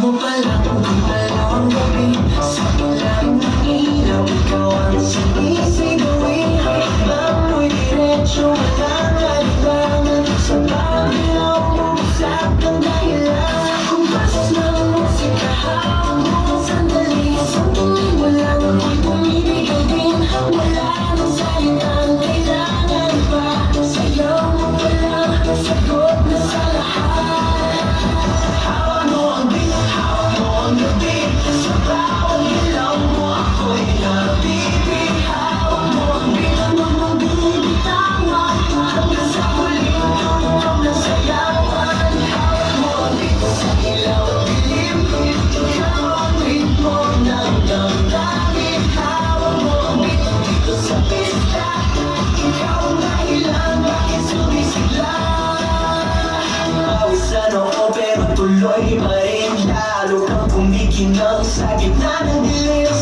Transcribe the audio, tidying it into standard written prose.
mo palang umalang gabi sa ilalim ng ilaw, ikaw ang sinisigawi. Amoy diretso, walang alilangan, sa bawat ilaw bumagsak ang dahilan. Kung pasas ng musika, hawak mo sandali, sa tuwing mo lang ako'y bumibigay din. Wala nang salitang kailangan pa, sayaw mo palang sagot na sa lahat. Hawak mo ang beat, hawak mo ang gabi, sa bawat ilaw mo ako'y nabibig. Hawak mo ang beat, huwag mong bibitawan, hanggang sa huling tunog ng sayawan. Hawak mo ang beat, sa ilaw at dilim, ikaw ang ritmo ng damdamin. Hawak mo ang beat, dito sa pista, ikaw ang dahilan bakit sumisigla. Pawisan ako pero tuloy pa rin, lalo kang kumikinang sa gitna ng dilim.